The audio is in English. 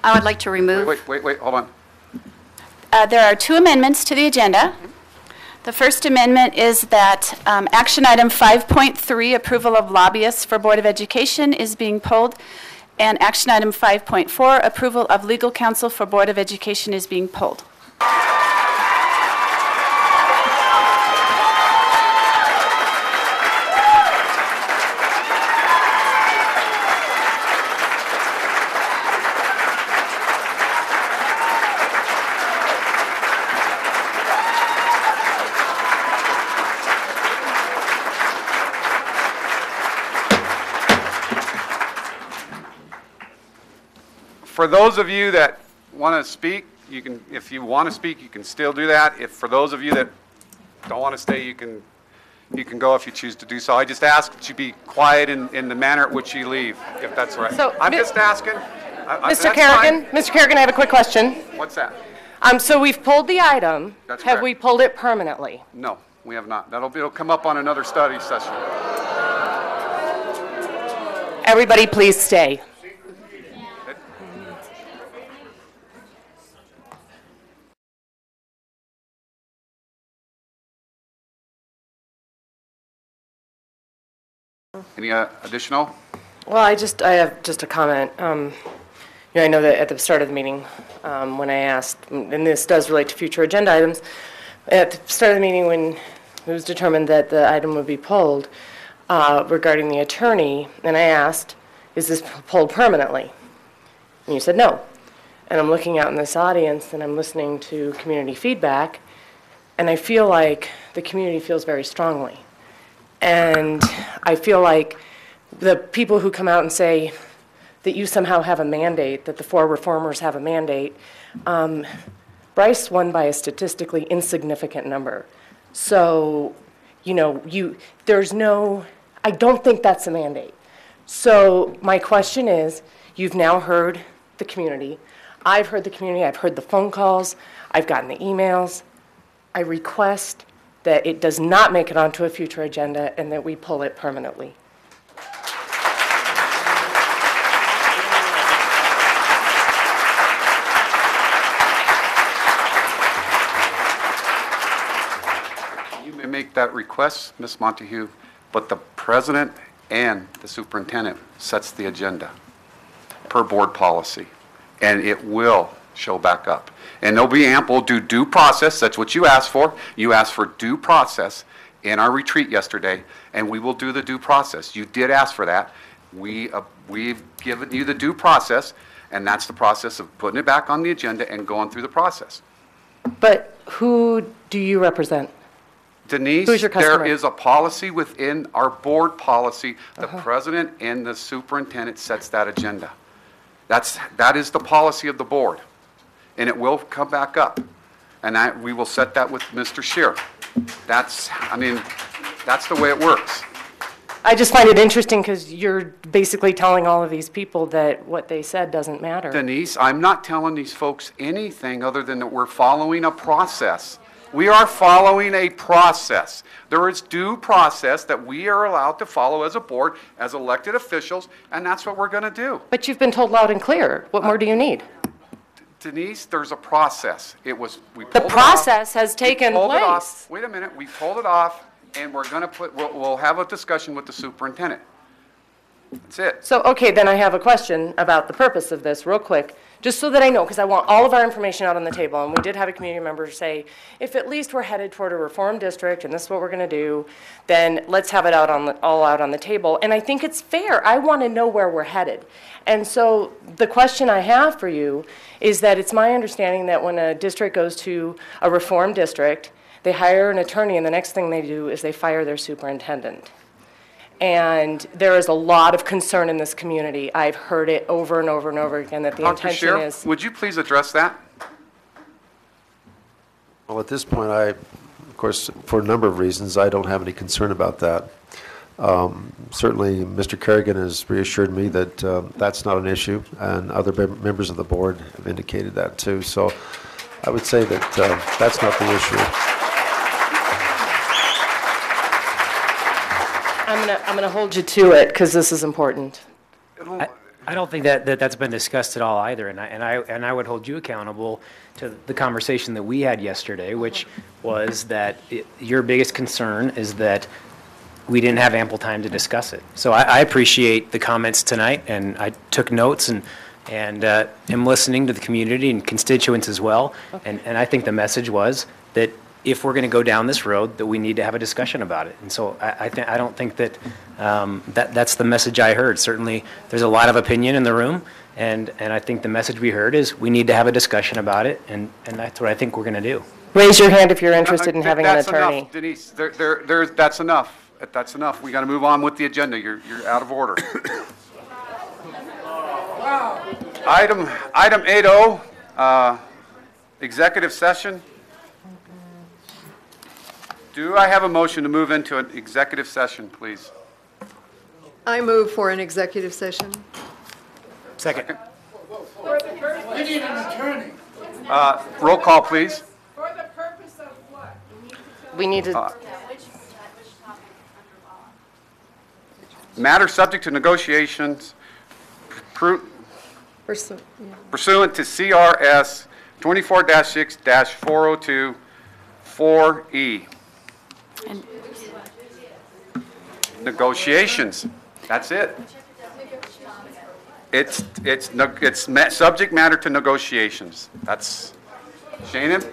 I would like to remove. Wait, hold on. There are two amendments to the agenda. The first amendment is that action item 5.3, approval of lobbyists for Board of Education, is being pulled, and action item 5.4, approval of legal counsel for Board of Education, is being pulled. For those of you that want to speak, you can. If you want to speak, you can still do that. If for those of you that don't want to stay, you can go if you choose to do so. I just ask that you be quiet in the manner at which you leave, if that's right. So, I'm just asking. Mr. Kerrigan, Mr. Kerrigan, I have a quick question. What's that? So we've pulled the item. That's have correct. we pulled it permanently? No, we have not. It'll come up on another study session. Everybody, please stay. Any additional? Well, I have just a comment. I know that at the start of the meeting, when I asked, and this does relate to future agenda items, at the start of the meeting when it was determined that the item would be pulled regarding the attorney, and I asked, is this pulled permanently? And you said no. And I'm looking out in this audience and I'm listening to community feedback, and I feel like the community feels very strongly. And I feel like the people who come out and say that you somehow have a mandate, that the four reformers have a mandate, Bryce won by a statistically insignificant number. So, I don't think that's a mandate. So my question is, you've now heard the community. I've heard the community. I've heard the phone calls. I've gotten the emails. I request that it does not make it onto a future agenda and that we pull it permanently. You may make that request, Ms. Montagu, but the president and the superintendent sets the agenda per board policy, and it will show back up. And there'll be ample due process. That's what you asked for. You asked for due process in our retreat yesterday, and we will do the due process. You did ask for that. We've given you the due process, and that's the process of putting it back on the agenda and going through the process. But who do you represent? Denise, who's your customer? There is a policy within our board policy. The president and the superintendent sets that agenda. That is the policy of the board. And it will come back up. And we will set that with Mr. Scheer. That's the way it works. I just find it interesting because you're basically telling all of these people that what they said doesn't matter. Denise, I'm not telling these folks anything other than that we're following a process. We are following a process. There is due process that we are allowed to follow as a board, as elected officials, and that's what we're going to do. But you've been told loud and clear. What more do you need? Denise, there's a process. We pulled the process has taken place. Wait a minute. We pulled it off, and we're going to we'll have a discussion with the superintendent. That's it. So, okay, then I have a question about the purpose of this real quick, just so that I know, because I want all of our information out on the table. And we did have a community member say, if at least we're headed toward a reform district and this is what we're going to do, then let's have it all out on the table. And I think it's fair. I want to know where we're headed. And so the question I have for you is that it's my understanding that when a district goes to a reform district, they hire an attorney, and the next thing they do is they fire their superintendent. And there is a lot of concern in this community. I've heard it over and over and over again that the intention is... Would you please address that? Well, at this point, of course, for a number of reasons, I don't have any concern about that. Certainly, Mr. Kerrigan has reassured me that that's not an issue, and other members of the board have indicated that too. So I would say that that's not the issue. I'm gonna hold you to it because this is important. I don't think that's been discussed at all either, and I would hold you accountable to the conversation that we had yesterday, which was that your biggest concern is that we didn't have ample time to discuss it. So I appreciate the comments tonight, and I took notes and am listening to the community and constituents as well. Okay. And I think the message was that if we're going to go down this road, that we need to have a discussion about it. And so I don't think that that's the message I heard. Certainly, there's a lot of opinion in the room, and I think the message we heard is we need to have a discussion about it, and that's what I think we're going to do. Raise your hand if you're interested in having an attorney. That's enough, Denise. That's enough. That's enough. We got to move on with the agenda. You're out of order. Item 8O, executive session. Do I have a motion to move into an executive session, please? I move for an executive session. Second. We need an attorney. Roll call, please. For the purpose of what? We need to, Matter subject to negotiations pursuant to CRS 24-6-402 4E. Negotiations. That's it. It's subject matter to negotiations. That's Shannon?